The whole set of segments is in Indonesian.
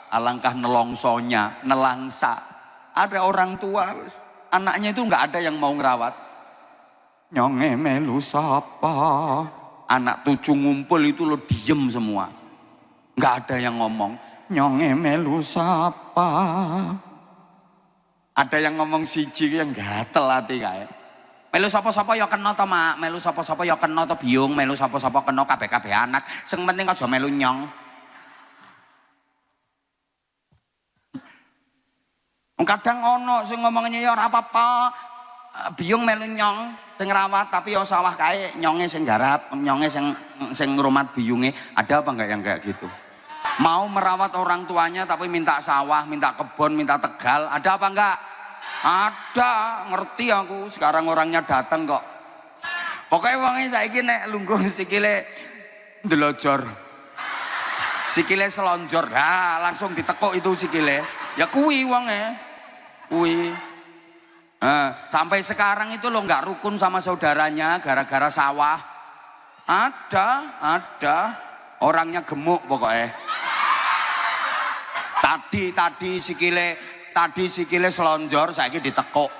alangkah nelongsonya, nelangsa. Ada orang tua, anaknya itu nggak ada yang mau ngerawat. Nyonge melu sapa. Anak tujuh ngumpul itu lo diem semua. Nggak ada yang ngomong. Nyonge melu sapa. Ada yang ngomong siji yang gatel hati kayak. Melu sapa-sapa ya kena to, Mak. Melu sapa-sapa ya kena to, Biung. Melu sapa-sapa kena kabeh-kabeh anak. Sing penting aja melu nyong. Kadang ono sing ngomongnya ya ora apa-apa. Biung melu nyong sing rawat tapi ya sawah kae nyonge sing garap, nyonge sing ngrumat biunge. Ada apa enggak yang kayak gitu? Mau merawat orang tuanya tapi minta sawah, minta kebun, minta tegal. Ada apa enggak? Ada, ngerti aku. Sekarang orangnya datang kok. Pokoknya wonge saiki nek lungguh sikile ndelojor. Sikile selonjor. Nah, langsung ditekuk itu sikile. Ya kuwi wonge. Kuwi. Sampai sekarang itu lo nggak rukun sama saudaranya gara-gara sawah. Ada. Orangnya gemuk pokoknya. Tadi sikile selonjor, saiki ditekuk.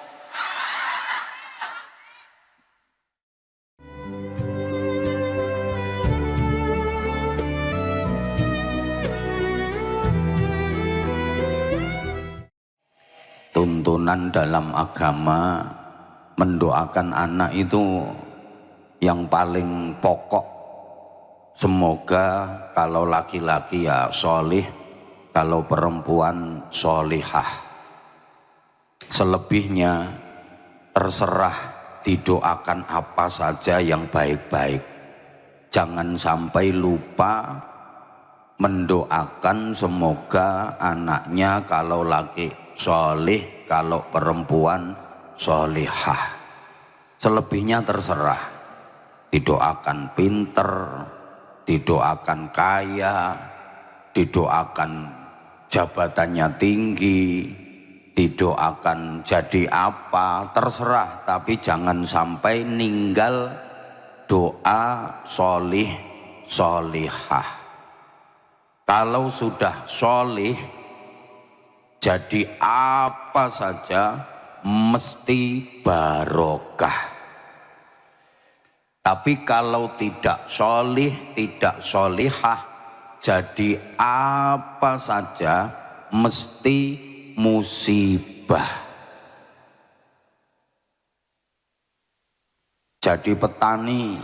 Tuntunan dalam agama mendoakan anak itu yang paling pokok. Semoga kalau laki-laki ya sholih, kalau perempuan sholihah. Selebihnya terserah didoakan apa saja yang baik-baik. Jangan sampai lupa mendoakan semoga anaknya kalau laki sholih, kalau perempuan sholihah. Selebihnya terserah. Didoakan pinter, didoakan kaya, didoakan jabatannya tinggi, didoakan jadi apa, terserah. Tapi jangan sampai ninggal doa sholih, sholihah. Kalau sudah sholih, jadi apa saja mesti barokah. Tapi kalau tidak sholih, tidak sholihah, jadi apa saja mesti musibah. Jadi petani,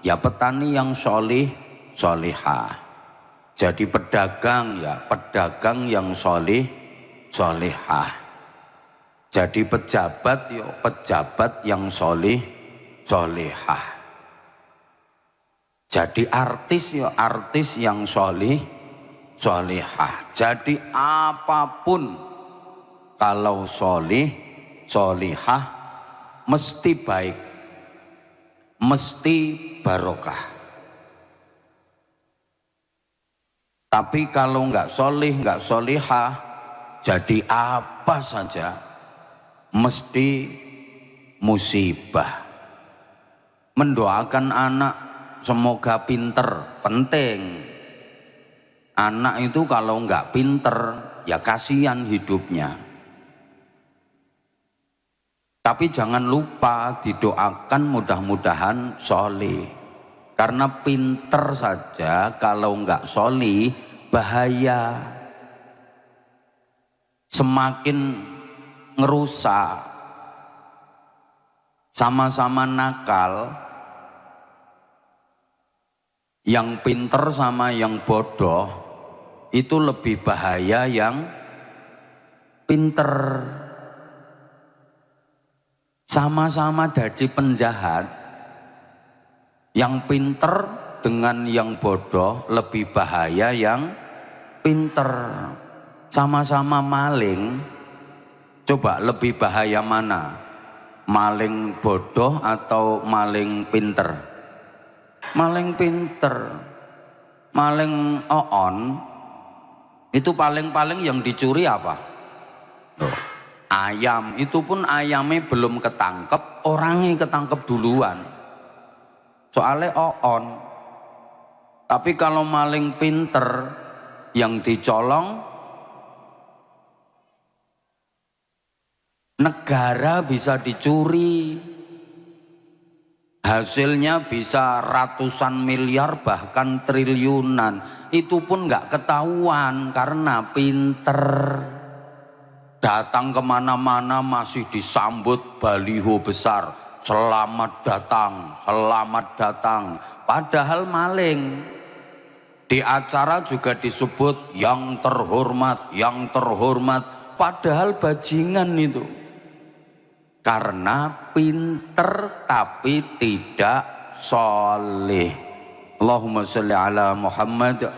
ya petani yang sholih, sholihah. Jadi pedagang, ya pedagang yang sholih, sholihah. Jadi pejabat, ya pejabat yang sholih, sholihah. Jadi artis, ya artis yang sholih, sholihah. Jadi apapun kalau sholih, sholihah mesti baik, mesti barokah. Tapi kalau nggak sholih, nggak sholihah, jadi apa saja mesti musibah. Mendoakan anak semoga pinter, penting. Anak itu kalau nggak pinter, ya kasihan hidupnya. Tapi jangan lupa didoakan mudah-mudahan sholih. Karena pinter saja kalau nggak sholih bahaya. Semakin ngerusak, sama-sama nakal. Yang pinter sama yang bodoh itu lebih bahaya yang pinter. Sama-sama jadi penjahat. Yang pinter dengan yang bodoh lebih bahaya yang pinter. Sama-sama maling, coba lebih bahaya mana? Maling bodoh atau maling pinter? Maling pinter. Maling oon itu paling-paling yang dicuri apa? Ayam. Itu pun ayamnya belum ketangkep, orangnya ketangkep duluan. Soalnya oon. Tapi kalau maling pinter yang dicolong Negara bisa dicuri, hasilnya bisa ratusan miliar bahkan triliunan. Itu pun nggak ketahuan karena pinter. Datang kemana-mana masih disambut baliho besar, selamat datang, selamat datang. Padahal maling. Di acara juga disebut yang terhormat, yang terhormat. Padahal bajingan itu. Karena pinter tapi tidak soleh. Allahumma sholli ala Muhammad.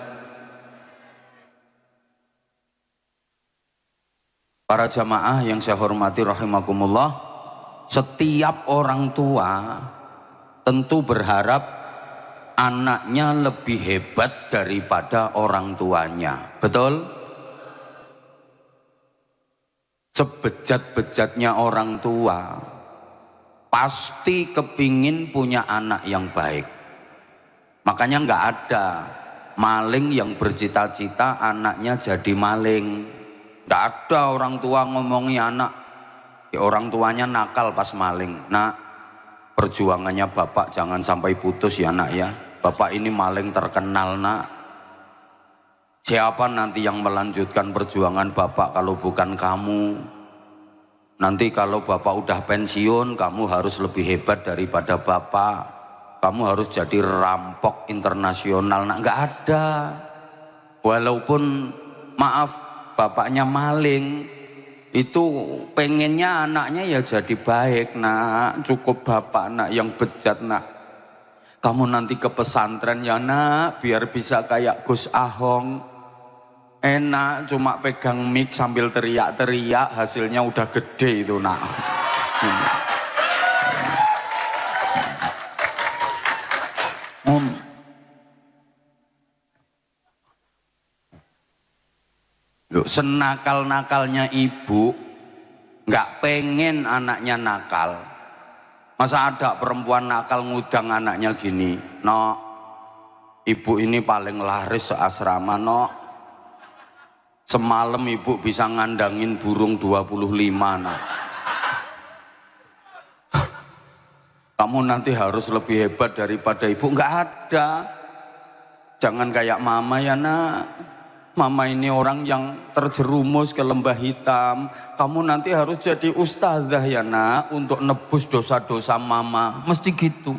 Para jamaah yang saya hormati rahimakumullah, setiap orang tua tentu berharap anaknya lebih hebat daripada orang tuanya. Betul? Sebejat-bejatnya orang tua pasti kepingin punya anak yang baik. Makanya nggak ada maling yang bercita-cita anaknya jadi maling. Nggak ada orang tua ngomongi anak, ya orang tuanya nakal pas maling. Nah, perjuangannya bapak jangan sampai putus ya nak ya. Bapak ini maling terkenal nak. Siapa nanti yang melanjutkan perjuangan bapak kalau bukan kamu? Nanti kalau bapak udah pensiun, kamu harus lebih hebat daripada bapak. Kamu harus jadi rampok internasional. Nah, nggak ada. Walaupun maaf bapaknya maling, itu pengennya anaknya ya jadi baik nak. Cukup bapak nak yang bejat nak. Kamu nanti ke pesantren ya nak, biar bisa kayak Gus Ahong. Enak cuma pegang mic sambil teriak-teriak, hasilnya udah gede itu nak. Loh, senakal-nakalnya ibu nggak pengen anaknya nakal. Masa ada perempuan nakal ngudang anaknya gini, no, ibu ini paling laris seasrama no. Semalam ibu bisa ngandangin burung 25 nak. Kamu nanti harus lebih hebat daripada ibu. Nggak ada. Jangan kayak mama ya nak. Mama ini orang yang terjerumus ke lembah hitam. Kamu nanti harus jadi ustazah ya nak, untuk nebus dosa-dosa mama. Mesti gitu.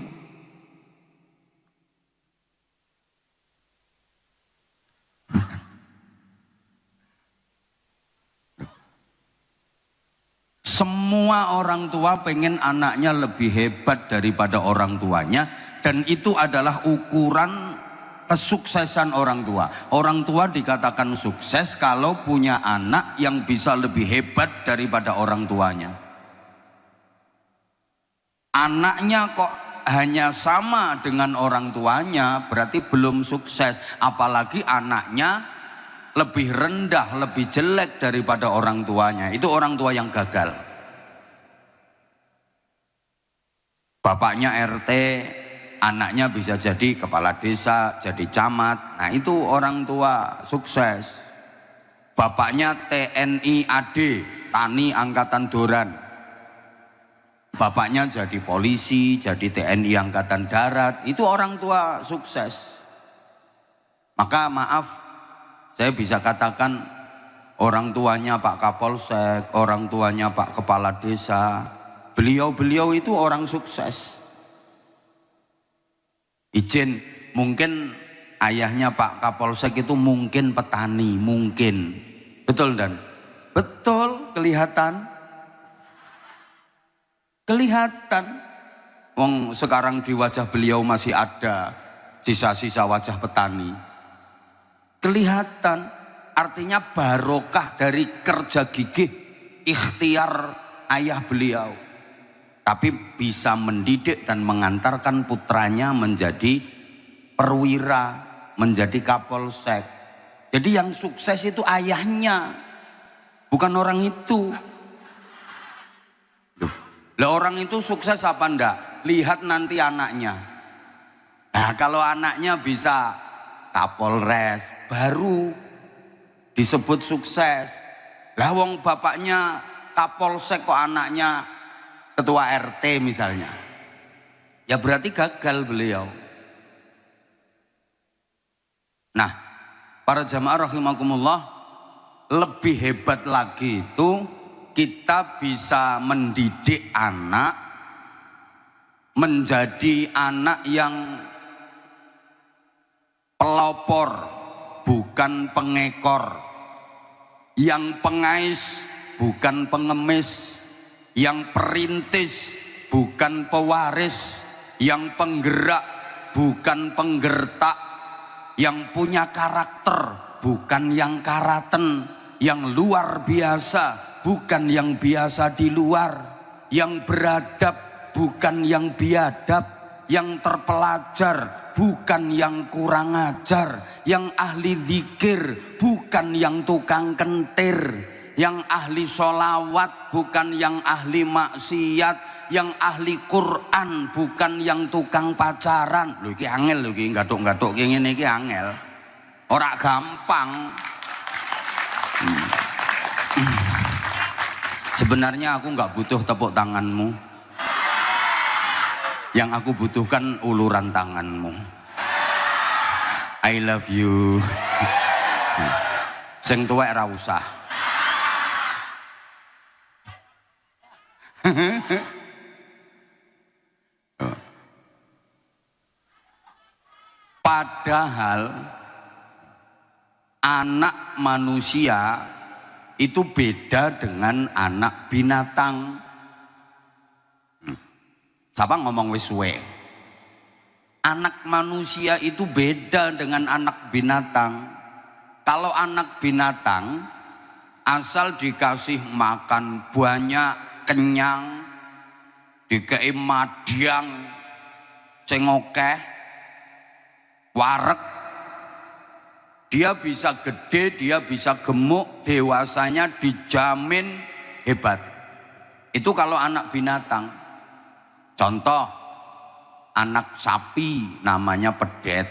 Semua orang tua pengen anaknya lebih hebat daripada orang tuanya, dan itu adalah ukuran kesuksesan orang tua. Orang tua dikatakan sukses kalau punya anak yang bisa lebih hebat daripada orang tuanya. Anaknya kok hanya sama dengan orang tuanya, berarti belum sukses. Apalagi anaknya lebih rendah, lebih jelek daripada orang tuanya. Itu orang tua yang gagal. Bapaknya RT, anaknya bisa jadi kepala desa, jadi camat. Nah itu orang tua sukses. Bapaknya TNI AD, Tani Angkatan Doran. Bapaknya jadi polisi, jadi TNI Angkatan Darat. Itu orang tua sukses. Maka maaf, saya bisa katakan orang tuanya Pak Kapolsek, orang tuanya Pak Kepala Desa, beliau-beliau itu orang sukses. Izin, mungkin ayahnya Pak Kapolsek itu mungkin petani, mungkin. Betul dan? Betul, kelihatan. Kelihatan. Wong sekarang di wajah beliau masih ada sisa-sisa wajah petani. Kelihatan. Artinya barokah dari kerja gigih, ikhtiar ayah beliau. Tapi bisa mendidik dan mengantarkan putranya menjadi perwira, menjadi kapolsek. Jadi yang sukses itu ayahnya, bukan orang itu. Lah orang itu sukses apa enggak? Lihat nanti anaknya. Nah kalau anaknya bisa kapolres, baru disebut sukses. Lah wong bapaknya Kapolsek kok anaknya ketua RT misalnya. Ya berarti gagal beliau. Nah, para jamaah rahimakumullah, lebih hebat lagi itu kita bisa mendidik anak menjadi anak yang pelopor, bukan pengekor, yang pengais, bukan pengemis, yang perintis, bukan pewaris, yang penggerak, bukan penggertak, yang punya karakter, bukan yang karaten, yang luar biasa, bukan yang biasa di luar, yang beradab, bukan yang biadab, yang terpelajar, bukan yang kurang ajar, yang ahli zikir, bukan yang tukang kentir, yang ahli sholawat, bukan yang ahli maksiat, yang ahli Quran, bukan yang tukang pacaran. Lho iki angel lho iki, gathuk-gathuk iki ngene iki angel. Ora gampang. Sebenarnya aku nggak butuh tepuk tanganmu. Yang aku butuhkan uluran tanganmu. I love you. Sing tuwek ra usah. Padahal anak manusia itu beda dengan anak binatang. Siapa ngomong wis suwe? Anak manusia itu beda dengan anak binatang. Kalau anak binatang asal dikasih makan banyak, kenyang, dikei madyang sing akeh, wareg, dia bisa gede, dia bisa gemuk, dewasanya dijamin hebat. Itu kalau anak binatang. Contoh, anak sapi namanya pedet.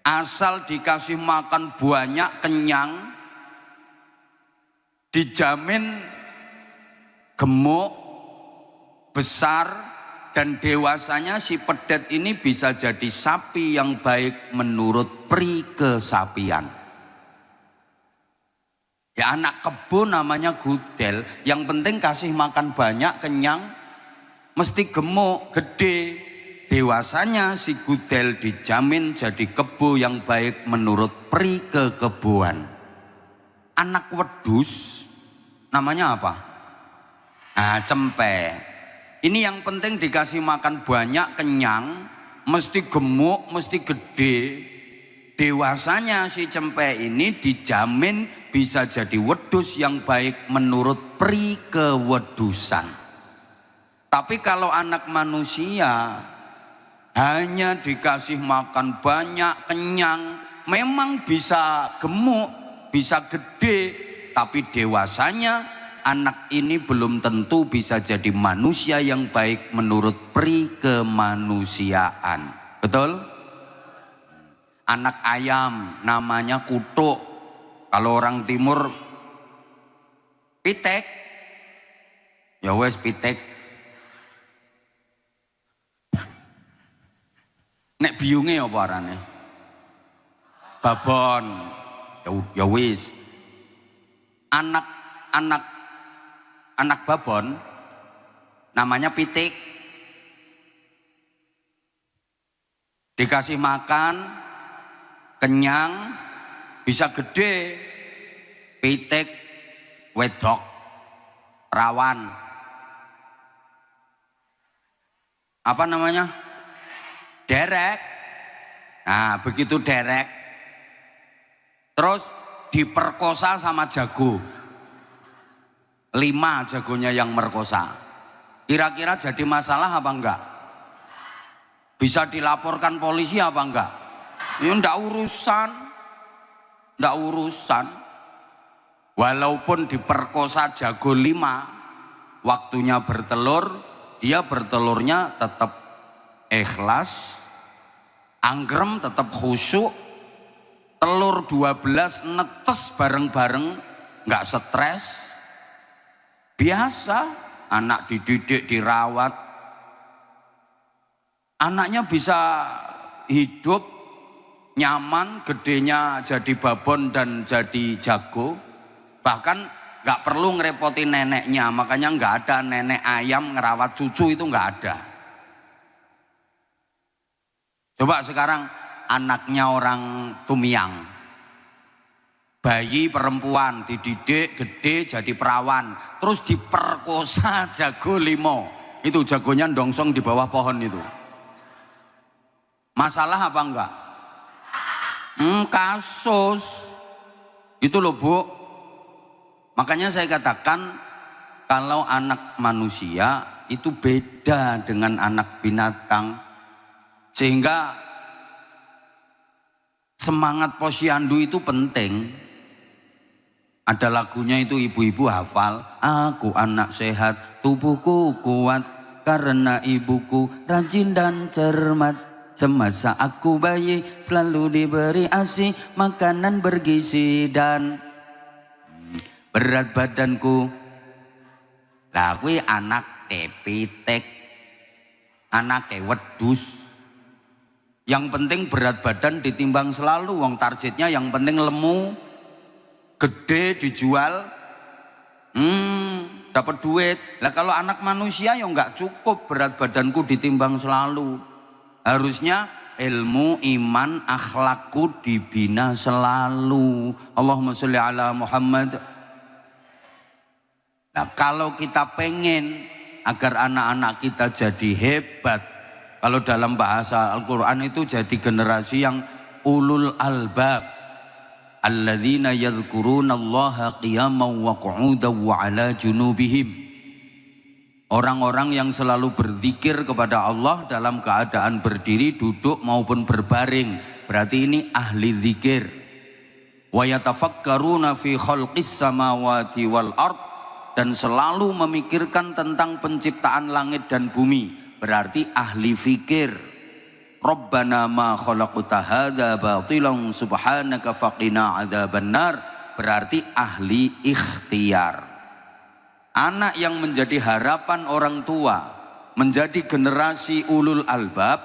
Asal dikasih makan banyak, kenyang, dijamin gemuk, besar, dan dewasanya si pedet ini bisa jadi sapi yang baik menurut pri kesapian. Ya anak kebo namanya gudel, yang penting kasih makan banyak, kenyang, mesti gemuk, gede. Dewasanya si gudel dijamin jadi kebo yang baik menurut pri kekeboan. Anak wedus namanya apa? Nah, cempe. Ini yang penting dikasih makan banyak, kenyang, mesti gemuk, mesti gede. Dewasanya si cempe ini dijamin bisa jadi wedus yang baik menurut pri kewedusan. Tapi kalau anak manusia hanya dikasih makan banyak, kenyang, memang bisa gemuk, bisa gede, tapi dewasanya anak ini belum tentu bisa jadi manusia yang baik menurut pri kemanusiaan. Betul? Anak ayam namanya kutuk. Kalau orang timur pitek. Ya wes pitek. Nek biyunge apa arane? Babon. Ya wis. Anak babon namanya pitik. Dikasih makan kenyang, bisa gede. Pitik wedok rawan. Apa namanya? Derek. Nah, begitu derek terus diperkosa sama jago. 5 jagonya yang merkosa. Kira-kira jadi masalah apa enggak? Bisa dilaporkan polisi apa enggak? Ya enggak urusan. Enggak urusan. Walaupun diperkosa jago 5, waktunya bertelur, dia bertelurnya tetap ikhlas, anggrem, tetap khusyuk. Telur 12 netes bareng-bareng, enggak stres. Biasa anak dididik, dirawat, anaknya bisa hidup nyaman, gedenya jadi babon dan jadi jago, bahkan nggak perlu ngerepotin neneknya. Makanya nggak ada nenek ayam ngerawat cucu, itu nggak ada. Coba sekarang anaknya orang Tumiang, bayi perempuan dididik gede jadi perawan, terus diperkosa jago 5, itu jagonya ndongsong di bawah pohon itu. Masalah apa enggak? Kasus itu loh Bu. Makanya saya katakan kalau anak manusia itu beda dengan anak binatang, sehingga semangat posyandu itu penting. Ada lagunya itu, ibu-ibu hafal, aku anak sehat, tubuhku kuat karena ibuku rajin dan cermat. Semasa aku bayi selalu diberi ASI, makanan bergizi dan berat badanku. Lah kuwi anak tepitek, anak wedus. Yang penting berat badan ditimbang selalu, wong targetnya yang penting lemu, gede dijual, dapat duit. Lah kalau anak manusia ya nggak cukup berat badanku ditimbang selalu. Harusnya ilmu, iman, akhlakku dibina selalu. Allahumma sholli ala Muhammad. Nah, kalau kita pengen agar anak-anak kita jadi hebat, kalau dalam bahasa Al-Quran itu jadi generasi yang ulul albab, alladzina yadhkurunallaha qiyaman wa qu'udan wa ala junubihim. Orang-orang yang selalu berzikir kepada Allah dalam keadaan berdiri, duduk maupun berbaring. Berarti ini ahli zikir. Wa yatafakkaruna fi khalqis samawati wal ard, dan selalu memikirkan tentang penciptaan langit dan bumi. Berarti ahli fikir. Rabbana ma khalaqta hadza batilan subhanaka faqina adzabannar. Berarti ahli ikhtiar. Anak yang menjadi harapan orang tua, menjadi generasi ulul albab,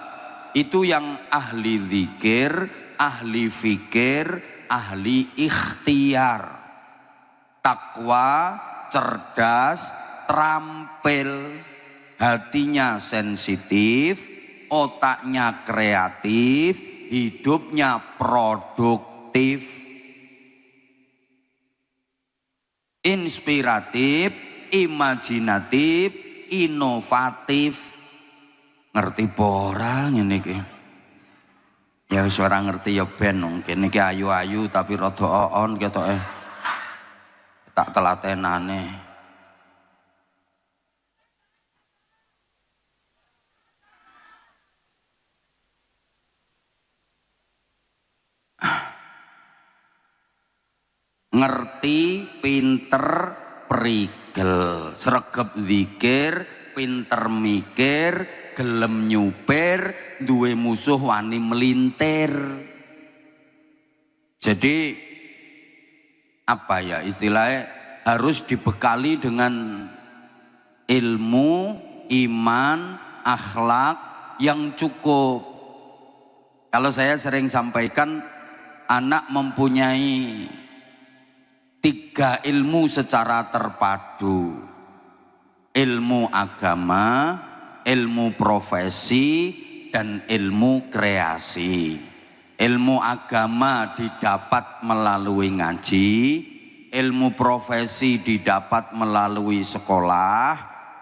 itu yang ahli zikir, ahli fikir, ahli ikhtiar. Takwa, cerdas, terampil, hatinya sensitif, otaknya kreatif, hidupnya produktif, inspiratif, imajinatif, inovatif. Ngerti ora ngene iki? Ya wis ora ngerti ya ben mungkin iki ayu-ayu tapi rada oon ketoke. Tak telatenane. Ngerti, pinter, prigel, sregep zikir, pinter mikir, gelem nyupir, duwe musuh wani melintir. Jadi apa ya istilahnya, harus dibekali dengan ilmu, iman, akhlak yang cukup. Kalau saya sering sampaikan, anak mempunyai 3 ilmu secara terpadu: ilmu agama, ilmu profesi, dan ilmu kreasi. Ilmu agama didapat melalui ngaji, ilmu profesi didapat melalui sekolah,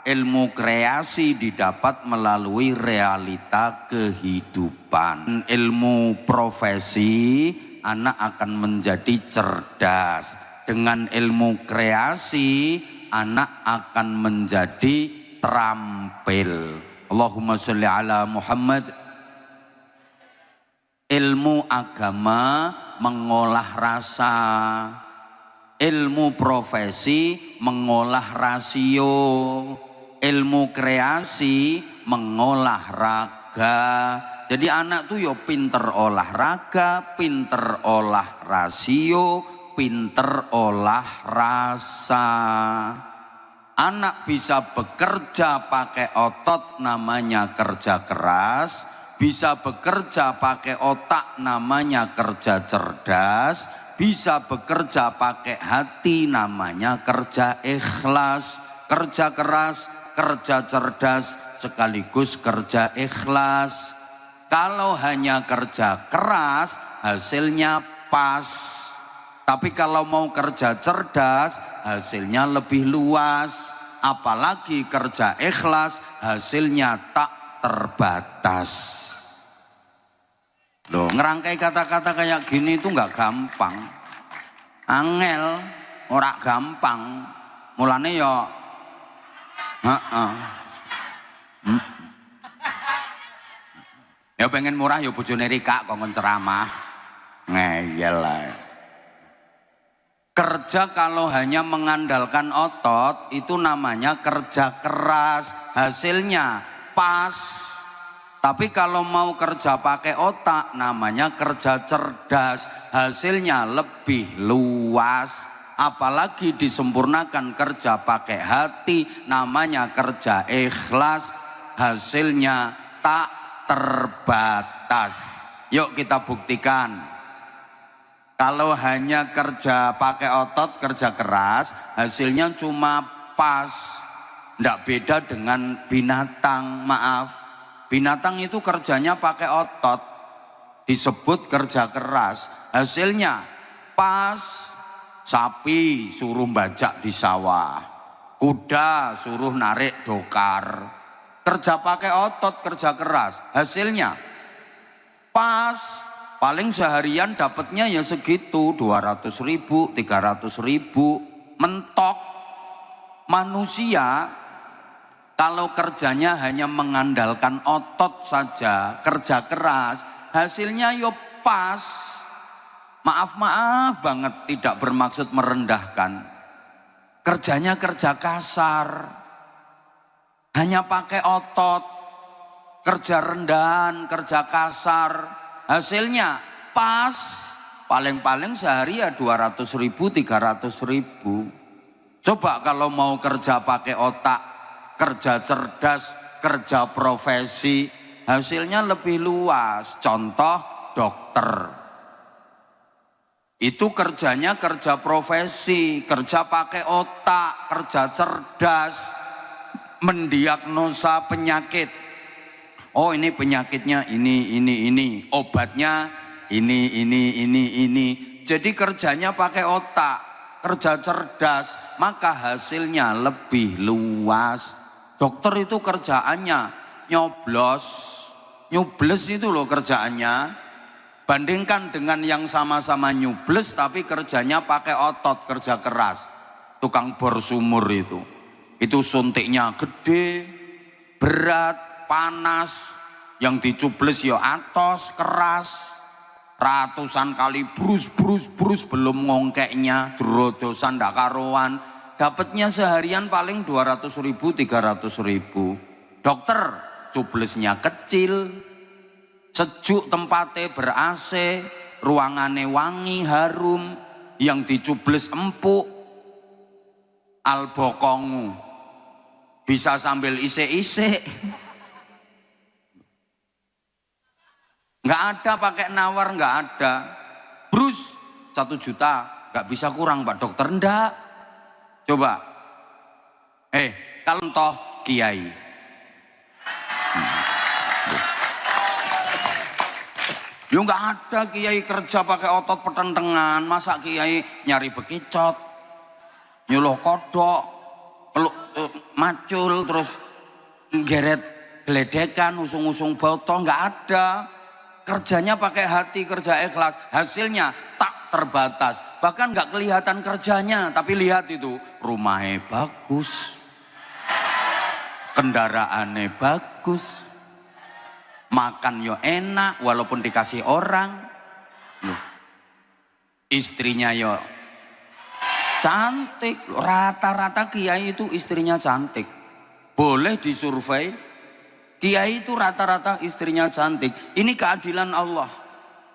ilmu kreasi didapat melalui realita kehidupan. Ilmu profesi, anak akan menjadi cerdas. Dengan ilmu kreasi, anak akan menjadi terampil. Allahumma sholli ala Muhammad. Ilmu agama mengolah rasa, ilmu profesi mengolah rasio, ilmu kreasi mengolah raga. Jadi anak tuh yo pinter olahraga, pinter olah rasio, pinter olah rasa. Anak bisa bekerja pakai otot namanya kerja keras, bisa bekerja pakai otak namanya kerja cerdas, bisa bekerja pakai hati namanya kerja ikhlas. Kerja keras, kerja cerdas, sekaligus kerja ikhlas. Kalau hanya kerja keras, hasilnya pas. Tapi kalau mau kerja cerdas, hasilnya lebih luas. Apalagi kerja ikhlas, hasilnya tak terbatas. Loh, ngerangkai kata-kata kayak gini itu nggak gampang. Angel, ora gampang. Mulane ya, ya pengen murah ya bojone Rika kok ceramah. Ngeyel lah. Kerja kalau hanya mengandalkan otot itu namanya kerja keras, hasilnya pas. Tapi kalau mau kerja pakai otak namanya kerja cerdas, hasilnya lebih luas. Apalagi disempurnakan kerja pakai hati namanya kerja ikhlas, hasilnya tak terbatas. Yuk kita buktikan. Kalau hanya kerja pakai otot, kerja keras, hasilnya cuma pas. Nggak beda dengan binatang, maaf. Binatang itu kerjanya pakai otot, disebut kerja keras. Hasilnya pas. Sapi suruh bajak di sawah, kuda suruh narik dokar. Kerja pakai otot, kerja keras, hasilnya pas. Paling seharian dapatnya ya segitu, 200.000, 300.000, mentok. Manusia kalau kerjanya hanya mengandalkan otot saja, kerja keras, hasilnya yo pas. Maaf banget, tidak bermaksud merendahkan. Kerjanya kerja kasar, hanya pakai otot, kerja rendahan, kerja kasar, hasilnya pas. Paling-paling sehari ya 200.000, 300.000. Coba kalau mau kerja pakai otak, kerja cerdas, kerja profesi, hasilnya lebih luas. Contoh dokter. Itu kerjanya kerja profesi, kerja pakai otak, kerja cerdas, mendiagnosa penyakit. Oh ini penyakitnya ini, obatnya ini. Jadi kerjanya pakai otak, kerja cerdas, maka hasilnya lebih luas. Dokter itu kerjaannya nyoblos itu loh kerjaannya. Bandingkan dengan yang sama-sama nyubles tapi kerjanya pakai otot, kerja keras. Tukang bor sumur itu suntiknya gede, berat, panas. Yang dicubles ya atos, keras. Ratusan kali brus belum ngongkeknya, drodosan ndak karuan. Dapatnya seharian paling 200.000, 300.000. Dokter cublesnya kecil, sejuk tempatnya ber-AC, ruangannya wangi, harum, yang dicubles empuk, albokongu, bisa sambil isek-isek. Nggak ada pakai nawar, nggak ada. Brus 1 juta, nggak bisa kurang Pak Dokter, enggak. Coba, kalau toh kiai. Ya nggak ada kiai kerja pakai otot petentengan, masa kiai nyari bekicot, nyuluh kodok, macul, terus geret geledekan, usung-usung botol, nggak ada. Kerjanya pakai hati, kerja ikhlas, hasilnya tak terbatas. Bahkan nggak kelihatan kerjanya, tapi lihat itu, rumahnya bagus, kendaraannya bagus, makan yo enak walaupun dikasih orang. Loh, istrinya yo cantik. Rata-rata kiai itu istrinya cantik. Boleh disurvei, kiai itu rata-rata istrinya cantik. Ini keadilan Allah.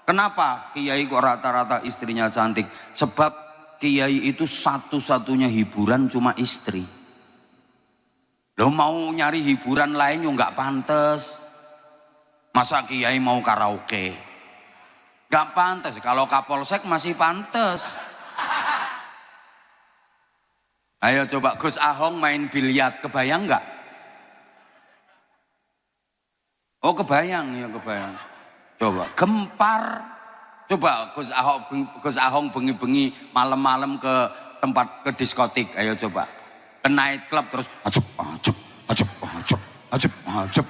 Kenapa kiai kok rata-rata istrinya cantik? Sebab kiai itu satu-satunya hiburan cuma istri. Lo mau nyari hiburan lain yo nggak pantes. Masa kiai mau karaoke? Nggak pantes. Kalau Kapolsek masih pantes. Ayo coba Gus Ahong main biliar, kebayang nggak? Oh kebayang ya, kebayang. Coba Gempar. Coba Gus Ahong bengi-bengi malam-malam ke tempat, ke diskotik. Ayo coba ke night club terus ajup ajup ajup ajup ajup ajup.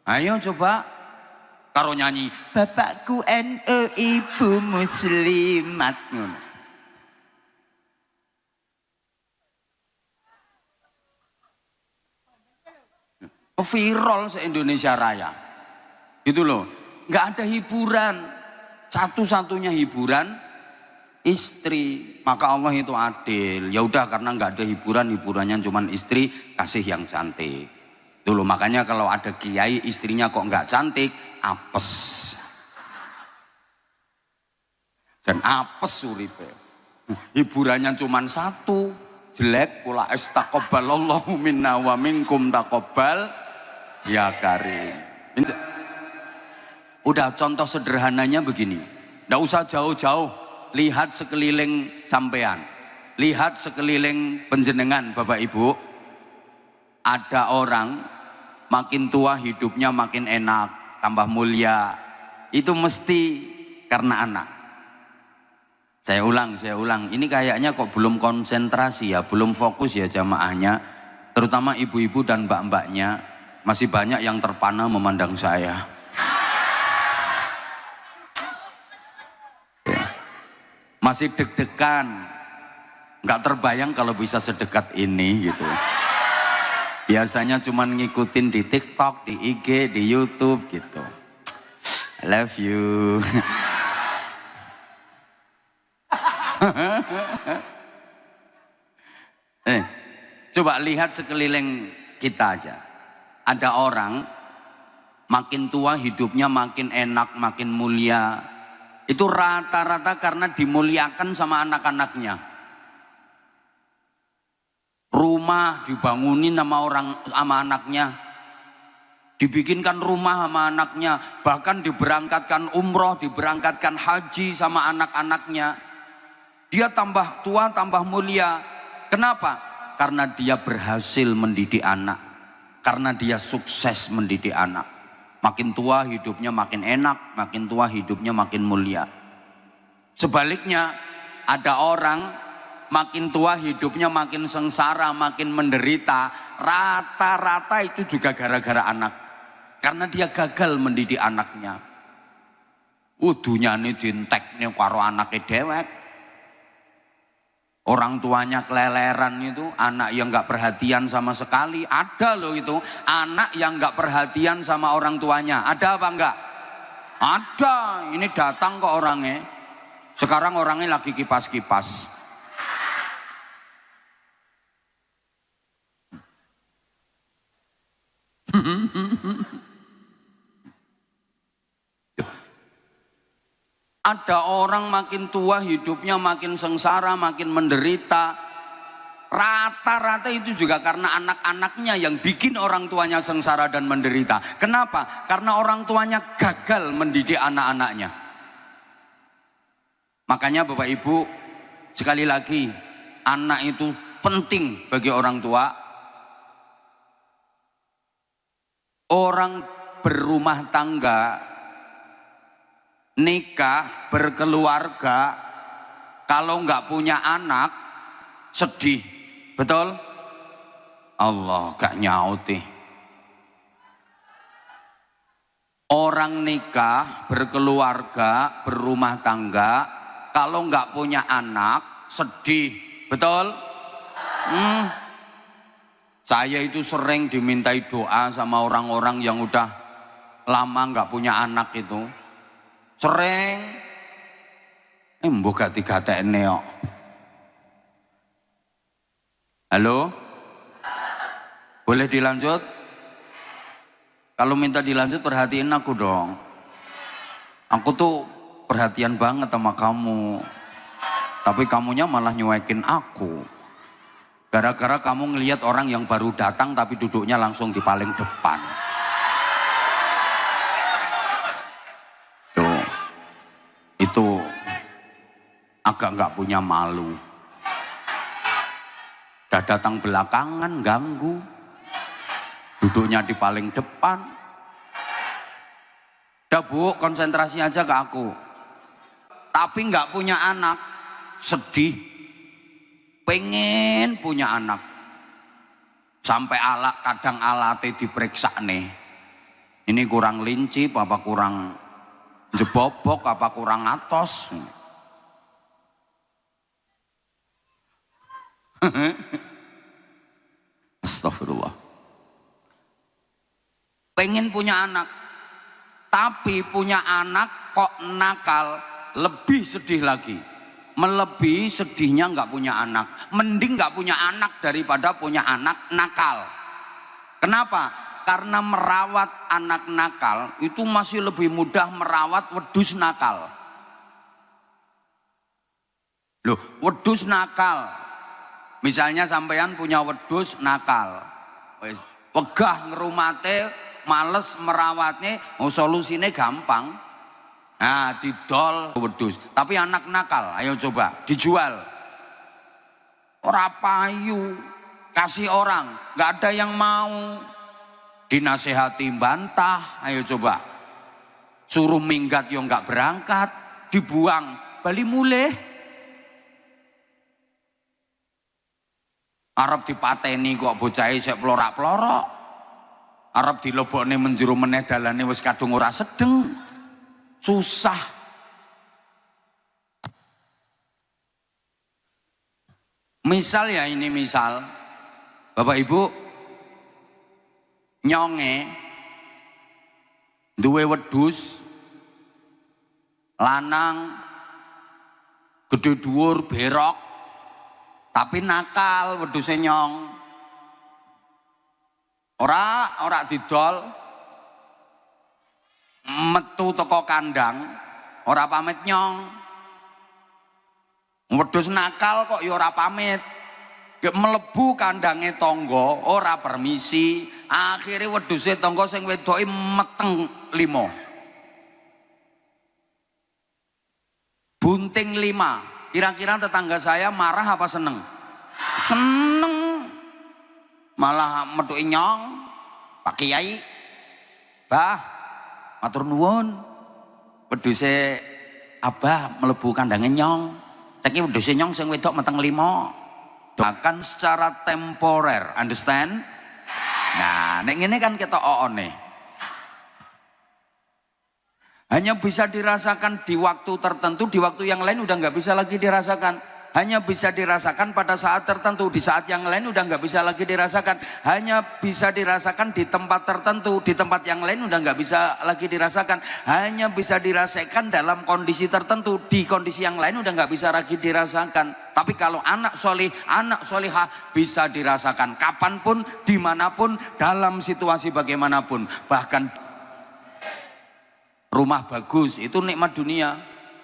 Ayo coba karo nyanyi Bapakku NU Ibu Muslimat. Viral se-Indonesia Raya gitu loh. Nggak ada hiburan, satu-satunya hiburan istri. Maka Allah itu adil. Ya udah, karena nggak ada hiburan, hiburannya cuman istri, kasih yang cantik dulu. Makanya kalau ada kiai istrinya kok nggak cantik, apes dan apes uripe. Hiburannya cuman satu, jelek pula. Astaqobbalallahu minna wa minkum taqobbal ya karim. Udah, contoh sederhananya begini. Nggak usah jauh-jauh. Lihat sekeliling sampean. Lihat sekeliling penjenengan Bapak Ibu. Ada orang makin tua hidupnya makin enak, tambah mulia. Itu mesti karena anak. Saya ulang. Ini kayaknya kok belum konsentrasi ya, belum fokus ya jamaahnya. Terutama ibu-ibu dan mbak-mbaknya. Masih banyak yang terpana memandang saya. Masih deg-degan. Nggak terbayang kalau bisa sedekat ini gitu. Biasanya cuman ngikutin di TikTok, di IG, di YouTube gitu. I love you. Coba lihat sekeliling kita aja. Ada orang makin tua hidupnya makin enak, makin mulia. Itu rata-rata karena dimuliakan sama anak-anaknya. Rumah dibangunin sama anaknya. Dibikinkan rumah sama anaknya. Bahkan diberangkatkan umroh, diberangkatkan haji sama anak-anaknya. Dia tambah tua, tambah mulia. Kenapa? Karena dia berhasil mendidik anak. Karena dia sukses mendidik anak. Makin tua hidupnya makin enak, makin tua hidupnya makin mulia. Sebaliknya, ada orang makin tua hidupnya makin sengsara, makin menderita. Rata-rata itu juga gara-gara anak. Karena dia gagal mendidik anaknya. Dunyane dintekne karo anake dewek. Orang tuanya keleleran itu, anak yang gak perhatian sama sekali. Ada loh itu, anak yang gak perhatian sama orang tuanya. Ada apa enggak? Ada, ini datang kok orangnya. Sekarang orangnya lagi kipas-kipas. Ada orang makin tua hidupnya makin sengsara, makin menderita. Rata-rata itu juga karena anak-anaknya yang bikin orang tuanya sengsara dan menderita. Kenapa? Karena orang tuanya gagal mendidik anak-anaknya. Makanya Bapak Ibu, sekali lagi, anak itu penting bagi orang tua. Orang berumah tangga, nikah, berkeluarga, kalau nggak punya anak, sedih. Betul? Allah gak nyauti. Orang nikah, berkeluarga, berumah tangga, kalau nggak punya anak, sedih. Betul? Saya itu sering dimintai doa sama orang-orang yang udah lama nggak punya anak itu. Sering. Mbok gak digatekne kok. Halo? Boleh dilanjut? Kalau minta dilanjut perhatiin aku dong. Aku tuh perhatian banget sama kamu. Tapi kamunya malah nyuekin aku. Gara-gara kamu ngelihat orang yang baru datang tapi duduknya langsung di paling depan. Tuh, itu agak nggak punya malu. Udah datang belakangan ganggu, duduknya di paling depan. Udah Bu, konsentrasi aja ke aku. Tapi nggak punya anak, sedih. Pengen punya anak. Sampai kadang alatnya diperiksa nih. Ini kurang lincip, apa kurang jebobok, apa kurang atos. Astagfirullah. Pengen punya anak, tapi punya anak kok nakal, lebih sedih lagi. Melebihi sedihnya nggak punya anak. Mending nggak punya anak daripada punya anak nakal. Kenapa? Karena merawat anak nakal itu masih lebih mudah merawat wedhus nakal. Loh, wedhus nakal. Misalnya sampean punya wedhus nakal, wegah ngerumate, males merawatnya, solusinya gampang. Nah, didol wedhus. Tapi anak nakal, ayo coba dijual. Ora payu, kasih orang, nggak ada yang mau. Dinasehati bantah, ayo coba. Suruh minggat yo nggak berangkat, dibuang, bali mulih. Arab dipateni kok bocahe sik plorak-plorok. Arab dilebokne menjero meneh dalane wis kadung ora sedeng. Susah. Misal ya ini misal, Bapak Ibu nyonge duwe wedhus lanang gede dhuwur berok. Tapi nakal wedhuse nyong. Ora didol. Metu teko kandang, ora pamit nyong. Wedhus nakal kok ya ora pamit. Gek mlebu kandange tangga, ora permisi. Akhire wedhuse tangga sing wedoke meteng 5. Bunting 5. Kira-kira tetangga saya marah apa seneng? Seneng. Malah metuki nyong, Pak Kiai, Bah, matur nuwun. Wedhuse Abah mlebu kandange nyong. Saiki wedhuse nyong sing wedok meteng 5. Bahkan secara temporer, understand? Nah, nek ngene kan ketok oone. Hanya bisa dirasakan di waktu tertentu, di waktu yang lain udah nggak bisa lagi dirasakan. Hanya bisa dirasakan pada saat tertentu, di saat yang lain udah nggak bisa lagi dirasakan. Hanya bisa dirasakan di tempat tertentu, di tempat yang lain udah nggak bisa lagi dirasakan. Hanya bisa dirasakan dalam kondisi tertentu, di kondisi yang lain udah nggak bisa lagi dirasakan. Tapi kalau anak solih, anak solihah bisa dirasakan kapanpun, dimanapun, dalam situasi bagaimanapun. Bahkan rumah bagus itu nikmat dunia.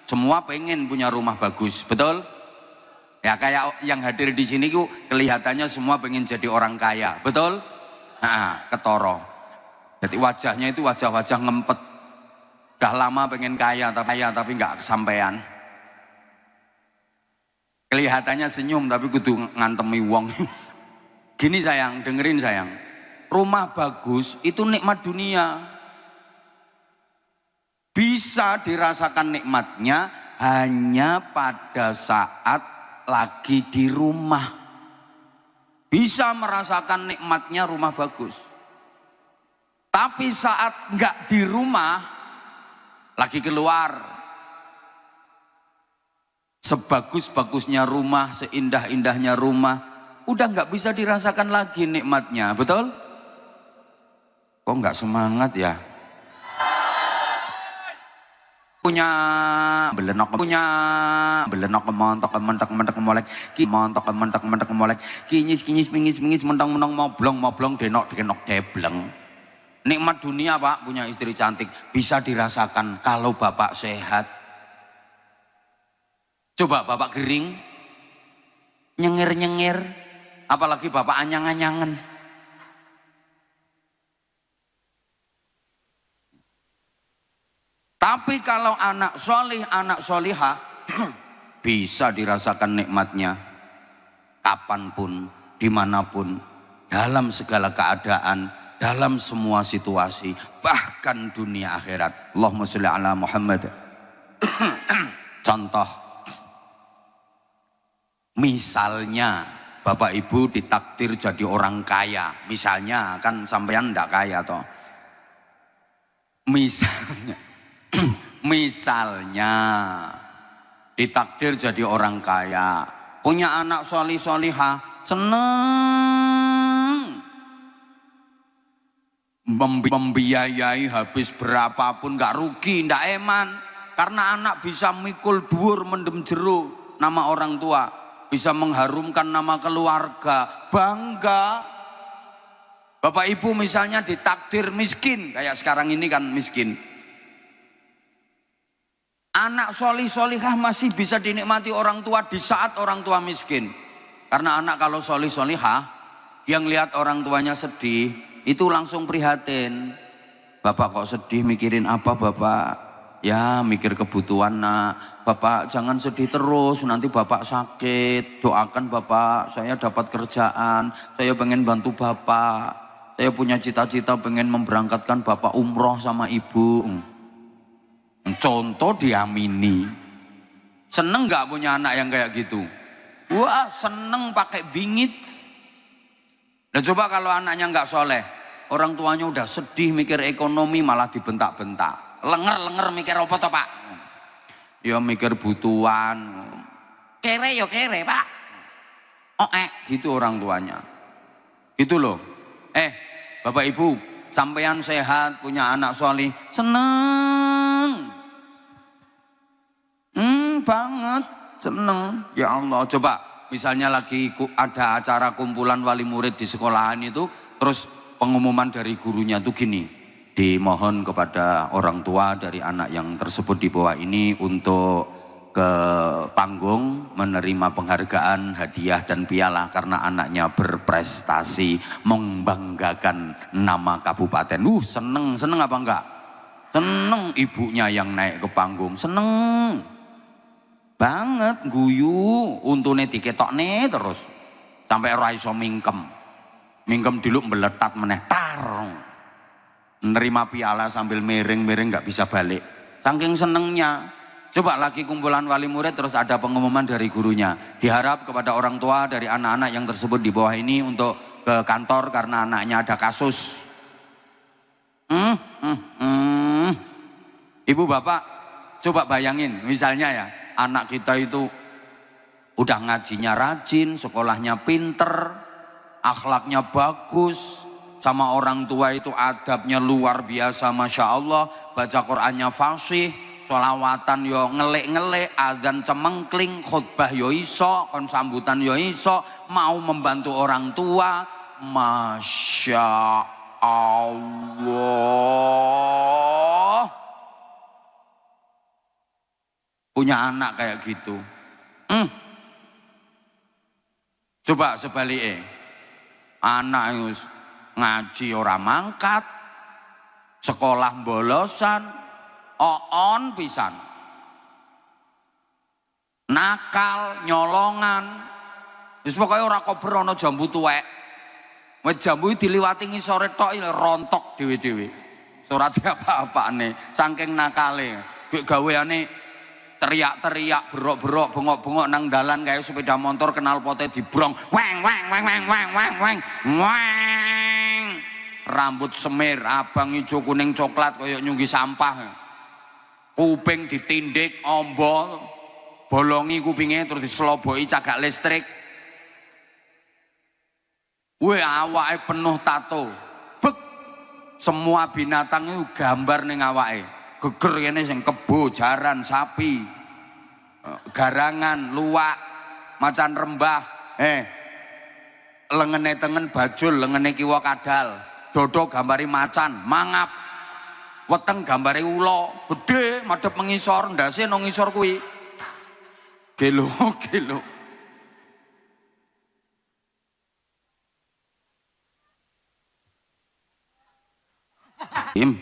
Semua pengen punya rumah bagus, betul? Ya kayak yang hadir di sini ku kelihatannya semua pengen jadi orang kaya, betul? Nah, ketoro. Jadi wajahnya itu wajah-wajah ngempet. Udah lama pengen kaya tapi nggak kesampaian. Kelihatannya senyum tapi kudu ngantemi wong. Gini sayang, dengerin sayang. Rumah bagus itu nikmat dunia. Bisa dirasakan nikmatnya hanya pada saat lagi di rumah. Bisa merasakan nikmatnya rumah bagus. Tapi saat nggak di rumah, lagi keluar. Sebagus-bagusnya rumah, seindah-indahnya rumah, udah nggak bisa dirasakan lagi nikmatnya, betul? Kok nggak semangat ya? Punya belenok mentok molek ki montok mentok molek kinyis mingis mentong moblong denok debleng. Nikmat dunia Pak, punya istri cantik bisa dirasakan kalau Bapak sehat. Coba Bapak gering nyengir apalagi bapak anyang-anyangan. Tapi kalau anak solih, anak solihah bisa dirasakan nikmatnya kapanpun, dimanapun, dalam segala keadaan, dalam semua situasi, bahkan dunia akhirat. Allahumma sholli ala Muhammad. Contoh, misalnya bapak ibu ditakdir jadi orang kaya, misalnya, kan sampean ndak kaya toh. Misalnya ditakdir jadi orang kaya, punya anak solih solihah, seneng membiayai habis berapapun gak rugi, ndak eman, karena anak bisa mikul dhuwur mendem jero nama orang tua, bisa mengharumkan nama keluarga, bangga. Bapak ibu misalnya ditakdir miskin, kayak sekarang ini kan miskin, anak solih solihah masih bisa dinikmati orang tua di saat orang tua miskin. Karena anak kalau solih solihah, yang lihat orang tuanya sedih, itu langsung prihatin. Bapak kok sedih, mikirin apa bapak? Ya mikir kebutuhan nak. Bapak jangan sedih terus, nanti bapak sakit. Doakan bapak, saya dapat kerjaan, saya pengen bantu bapak. Saya punya cita-cita pengen memberangkatkan bapak umroh sama ibu. Contoh diamini. Seneng gak punya anak yang kayak gitu? Wah seneng pakai bingit. Nah coba kalau anaknya nggak soleh, orang tuanya udah sedih mikir ekonomi malah dibentak-bentak. Lenger mikir apa toh pak? Ya mikir butuhan. Kere yo kere pak. Oh gitu orang tuanya. Gitu loh. Bapak ibu, sampean sehat punya anak solih, seneng. Banget seneng. Ya Allah, coba misalnya lagi ada acara kumpulan wali murid di sekolahan itu, terus pengumuman dari gurunya tuh gini, dimohon kepada orang tua dari anak yang tersebut di bawah ini untuk ke panggung menerima penghargaan, hadiah dan piala karena anaknya berprestasi membanggakan nama kabupaten. Seneng apa enggak? Seneng, ibunya yang naik ke panggung, seneng banget, guyu, untune diketokne terus sampai ora iso mingkem dulu meletat meneh tar. Nerima piala sambil miring-miring nggak bisa balik, saking senengnya. Coba lagi kumpulan wali murid terus ada pengumuman dari gurunya, diharap kepada orang tua dari anak-anak yang tersebut di bawah ini untuk ke kantor karena anaknya ada kasus. Ibu bapak coba bayangin misalnya ya, anak kita itu udah ngajinya rajin, sekolahnya pinter, akhlaknya bagus, sama orang tua itu adabnya luar biasa, Masya Allah, baca Qur'annya fasih, sholawatan yo ngelek-ngelek, azan cemengkling, khutbah yo iso, kon sambutan yo iso, mau membantu orang tua, Masya Allah. Punya anak kayak gitu. Coba sebaliknya, anak itu ngaji ora mangkat, sekolah bolosan, oon pisan, nakal, nyolongan, wis pokoke ora kober ana jambu tuwek. Wis jambu diliwati ngisore tok rontok dhewe-dhewe. Ora apa-apane, saking nakale, gaweane teriak-teriak, berok-berok, bengok-bengok nang dalan kayak sepeda motor kenal potnya dibrong, weng. Rambut semir, abang hijau kuning coklat kayak nyunggi sampah. Kuping ditindik, ombol, bolongi kupingnya terus diseloboi cagak listrik. Awake penuh tato. Bek, semua binatang itu gambar ning awake. Geger kene sing kebo, jaran, sapi, garangan, luwak, macan rembah, lengene tengen bajul, lengene kiwa kadal, dodo gambari macan, mangap, weteng gambari ula, gede, madhep mengisor, ndase nang ngisor kuwi. Gelo.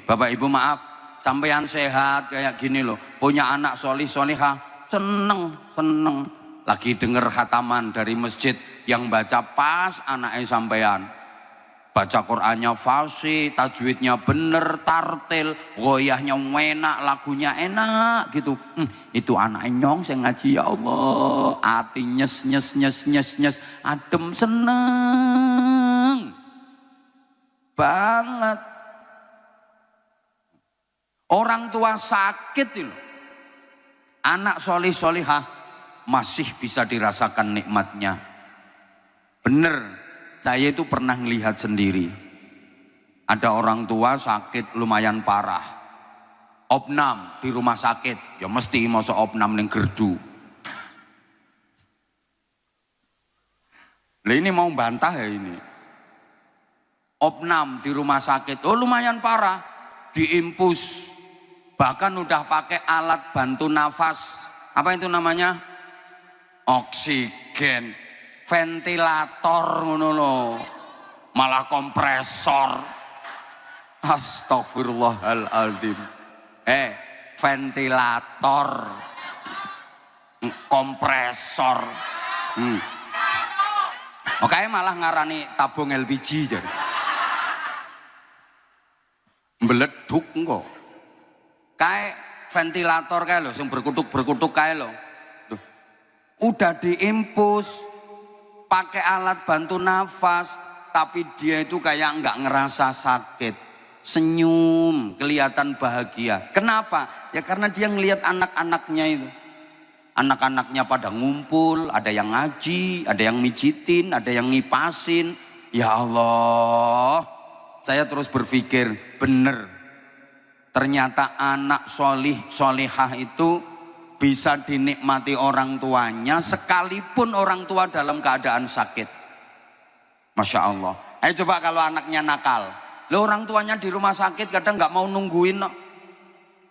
Bapak Ibu maaf, sampean sehat kayak gini loh, punya anak solih solihah, seneng. Lagi denger khataman dari masjid yang baca pas anaknya sampean. Baca Qur'annya fasih, tajwidnya bener, tartil, goyahnya enak, lagunya enak gitu. Itu anak nyong saya ngaji ya Allah, hati nyes, adem seneng banget. Orang tua sakit itu, anak solih solihah masih bisa dirasakan nikmatnya. Bener. Saya itu pernah melihat sendiri. Ada orang tua sakit lumayan parah. Opnam di rumah sakit. Ya mesti masa opnam ning gerdu. Lah ini mau bantah ya ini. Opnam di rumah sakit. Oh lumayan parah. Diimpus. Bahkan udah pakai alat bantu nafas. Apa itu namanya? Oksigen. Ventilator ngono lho, malah kompresor. Astagfirullahaladzim. Ventilator, kompresor. Oke malah ngarani tabung LPG jadi. Meleduk kok. Kayak ventilator kayak lho, sing berkutuk kayak lho. Udah diimpus. Pakai alat bantu nafas, tapi dia itu kayak nggak ngerasa sakit, senyum, kelihatan bahagia. Kenapa? Ya karena dia ngelihat anak-anaknya itu, anak-anaknya pada ngumpul, ada yang ngaji, ada yang mijitin, ada yang ngipasin. Ya Allah, saya terus berpikir, bener, ternyata anak solih solihah itu bisa dinikmati orang tuanya sekalipun orang tua dalam keadaan sakit. Masya Allah. Ayo coba kalau anaknya nakal, lo orang tuanya di rumah sakit kadang nggak mau nungguin,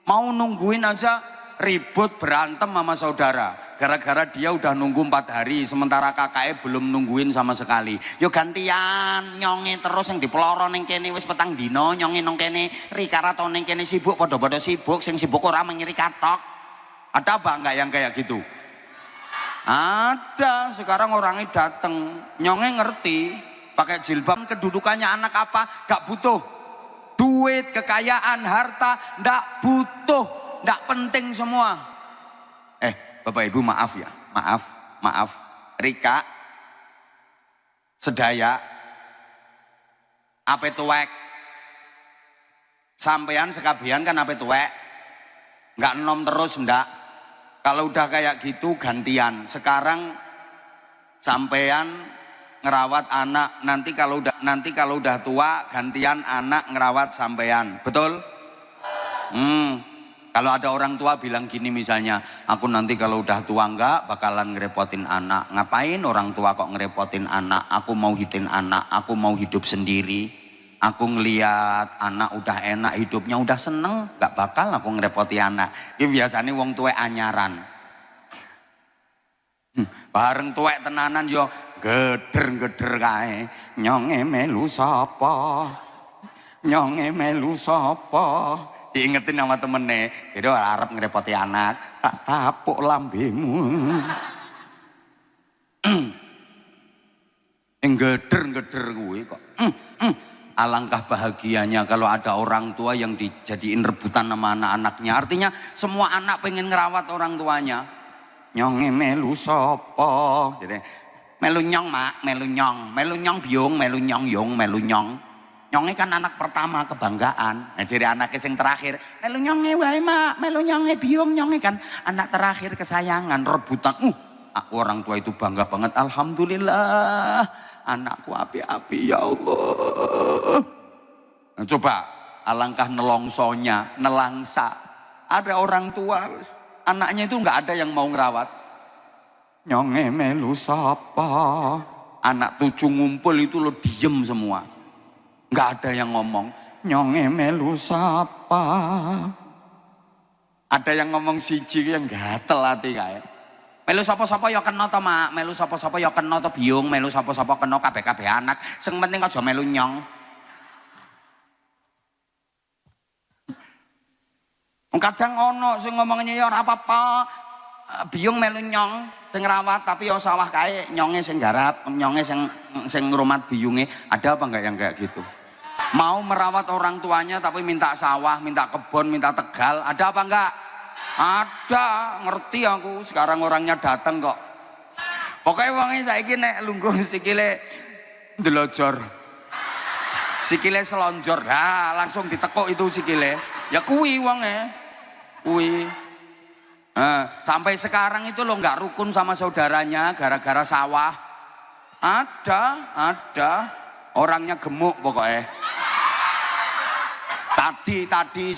mau nungguin aja ribut berantem sama saudara. Gara-gara dia udah nunggu 4 hari, sementara kakaknya belum nungguin sama sekali. Yo gantian nyonge terus yang dipeloro neng kene wis petang dino nyonge nong kene rikara to neng kene sibuk podo-podo sibuk, sing sibuk orang mengiri katok. Ada apa enggak yang kayak gitu? Ada. Sekarang orangnya datang, nyongnya ngerti, pakai jilbab. Kedudukannya anak apa? Gak butuh duit, kekayaan, harta, ndak butuh, ndak penting semua. Bapak Ibu maaf ya, maaf. Rika, sedaya, apa tuwek? Sampean sekabian kan apa tuwek? Nggak enom terus ndak. Kalau udah kayak gitu gantian. Sekarang sampean ngerawat anak, nanti kalau udah tua gantian anak ngerawat sampean. Betul? Kalau ada orang tua bilang gini misalnya, aku nanti kalau udah tua enggak bakalan ngerepotin anak. Ngapain orang tua kok ngerepotin anak? Aku mau hitin anak, aku mau hidup sendiri. Aku ngeliat anak udah enak hidupnya, udah seneng, gak bakal aku ngerepoti anak. Ini biasanya wong tuwek anyaran. Bareng tuwek tenanan yo geder kae. Nyonge melu sapa? Nyonge melu sapa? Diingetin sama temene, jadi arep ngerepoti anak, tak tapuk lambemu. Geder gue kok. Alangkah bahagianya kalau ada orang tua yang dijadiin rebutan sama anak-anaknya. Artinya semua anak pengen ngerawat orang tuanya. Nyonge melu sopo. Jadi melu nyong mak, melu nyong biung, melu nyong yung, melu nyong. Nyonge kan anak pertama kebanggaan. Nah, jadi anaknya yang terakhir, melu nyonge wae mak, melu nyonge biung, nyonge kan anak terakhir kesayangan, rebutan. Orang tua itu bangga banget. Alhamdulillah. Anakku api-api ya Allah. Nah, coba alangkah nelongsonya, nelangsa. Ada orang tua, anaknya itu nggak ada yang mau ngerawat. Nyonge melu sapa. Anak 7 ngumpul itu lo diem semua. Nggak ada yang ngomong. Nyonge melu sapa. Ada yang ngomong siji yang gatel hati kayak. Melu sapa-sapa ya kena to mak, melu sapa-sapa ya kena to biung, melu sapa-sapa kena kabeh-kabeh anak. Sing penting aja melu nyong. Kadang ono sing ngomongnya ya ora apa-apa, biyung melu nyong sing rawat tapi ya sawah kae nyonge sing garap, nyonge sing ngrumat biyunge. Ada apa enggak yang kayak gitu? Mau merawat orang tuanya tapi minta sawah, minta kebun, minta tegal, ada apa enggak? Ada, ngerti aku. Sekarang orangnya datang kok. Pokoknya wonge saiki nek lungguh sikile ndelojor, sikile selonjor, nah langsung ditekuk itu sikile. Ya kuwi wonge. Kuwi. Sampai sekarang itu lo nggak rukun sama saudaranya gara-gara sawah. Ada. Orangnya gemuk pokoknya. Tadi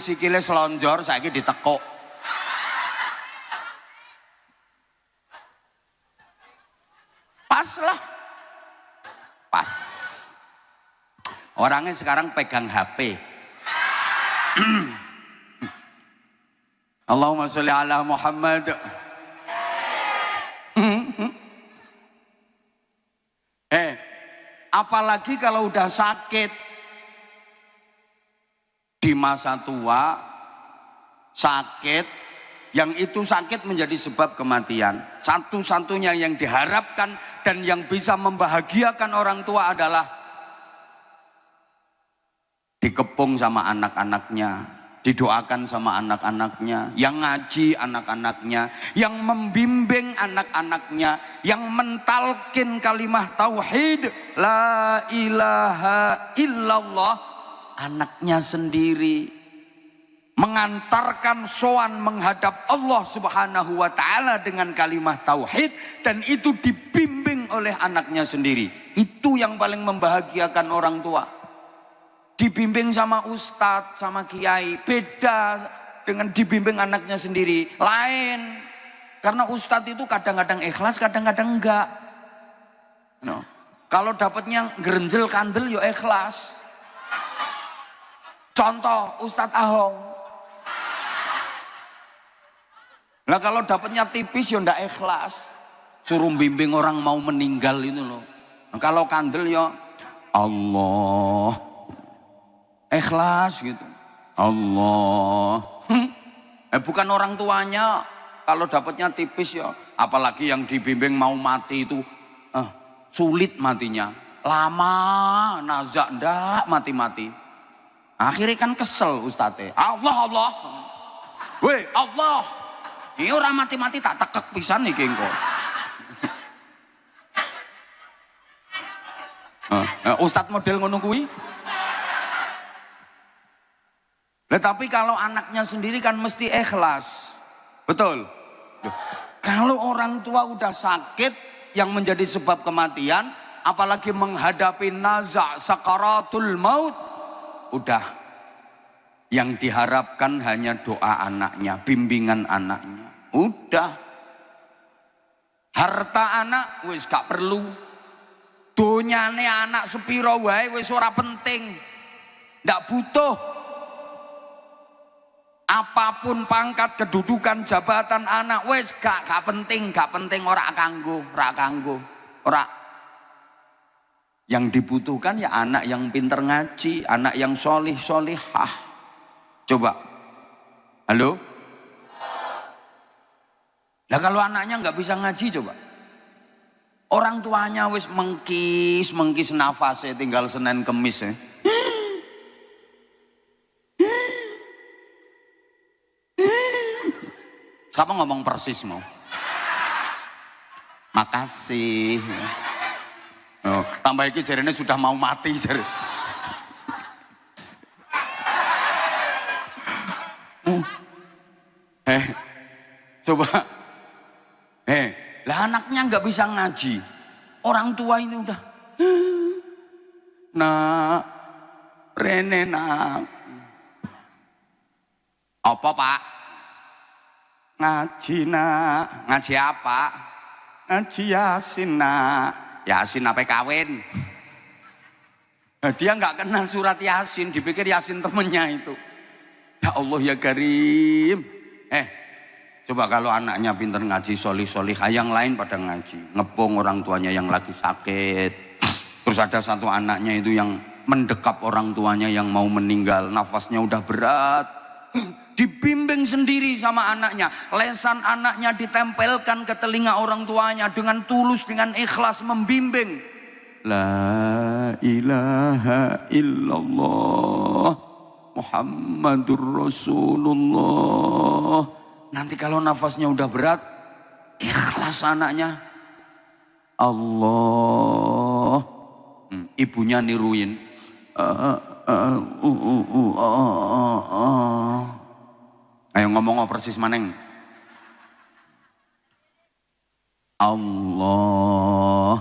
sikile selonjor, saiki ditekuk. Pas lah. Pas. Orangnya sekarang pegang HP. Allahumma sholli ala Muhammad. Apalagi kalau udah sakit di masa tua, sakit yang itu sakit menjadi sebab kematian. Satu-satunya yang diharapkan dan yang bisa membahagiakan orang tua adalah dikepung sama anak-anaknya, didoakan sama anak-anaknya, yang ngaji anak-anaknya, yang membimbing anak-anaknya, yang mentalkin kalimah tauhid la ilaha illallah anaknya sendiri, mengantarkan sowan menghadap Allah Subhanahu wa taala dengan kalimah tauhid, dan itu dibimbing oleh anaknya sendiri. Itu yang paling membahagiakan orang tua. Dibimbing sama ustadz, sama kiai, beda dengan dibimbing anaknya sendiri. Lain. Karena ustadz itu kadang-kadang ikhlas, kadang-kadang enggak. No. Kalau dapatnya gerenjel kandel ya ikhlas. Contoh Ustadz Ahong. Nah kalau dapatnya tipis ya ndak ikhlas. Suruh bimbing orang mau meninggal itu loh. Nah, kalau kandel ya Allah. Ikhlas gitu. Allah. Bukan orang tuanya. Kalau dapatnya tipis ya. Apalagi yang dibimbing mau mati itu sulit matinya. Lama nazak ndak mati-mati. Akhirnya kan kesel ustadz. Allah. Weh Allah. Ini orang mati-mati tak tekek pisan nih kengko. Ustadz model ngono kuwi. Tetapi kalau anaknya sendiri kan mesti ikhlas. Betul. Kalau orang tua udah sakit yang menjadi sebab kematian, apalagi menghadapi naza' sakaratul maut, udah yang diharapkan hanya doa anaknya, bimbingan anaknya. Udah. Harta anak wis gak perlu. Donyane anak sepiro wae wis ora penting. Ndak butuh. Apapun pangkat, kedudukan, jabatan anak wis gak penting, ora kanggo. Ora. Yang dibutuhkan ya anak yang pinter ngaji, anak yang solihah. Coba. Halo? Nah kalau anaknya nggak bisa ngaji coba. Orang tuanya wis mengkis nafasnya tinggal Senin Kemis ya. Siapa ngomong persis mau? Makasih. Oh, tambah iki jarene sudah mau mati jare. Coba. Lah anaknya nggak bisa ngaji. Orang tua ini udah. Nak, Rene nak. Apa pak? Ngaji nak. Ngaji apa? Ngaji Yasin nak. Yasin apa kawin? Dia nggak kenal surat Yasin, dipikir Yasin temennya itu. Ya Allah ya Karim. Coba kalau anaknya pinter ngaji, solihah, yang lain pada ngaji, ngepung orang tuanya yang lagi sakit. Terus ada satu anaknya itu yang mendekap orang tuanya yang mau meninggal, nafasnya udah berat. dibimbing sendiri sama anaknya. Lesan anaknya ditempelkan ke telinga orang tuanya dengan tulus, dengan ikhlas membimbing. La ilaha illallah Muhammadur Rasulullah. Nanti kalau nafasnya udah berat, ikhlas anaknya. Allah. Ibunya niruin. Ayo ngomong persis maneng. Allah.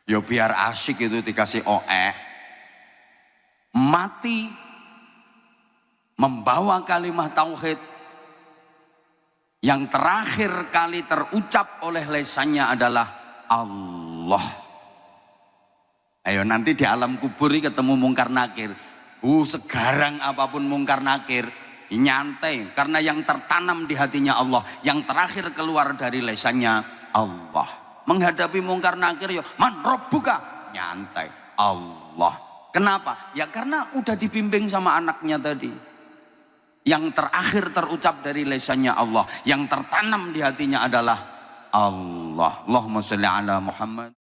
Ya biar asyik itu dikasih mati membawa kalimat tauhid yang terakhir kali terucap oleh lesannya adalah Allah. Ayo nanti di alam kubur ketemu mungkar nakir. Segarang apapun mungkar nakir, nyantai karena yang tertanam di hatinya Allah, yang terakhir keluar dari lesannya Allah. Menghadapi mungkar nakir, man rabbuka, nyantai Allah. Kenapa? Ya karena udah dibimbing sama anaknya tadi. Yang terakhir terucap dari lesannya Allah, yang tertanam di hatinya adalah Allah. Allahumma sholli ala Muhammad.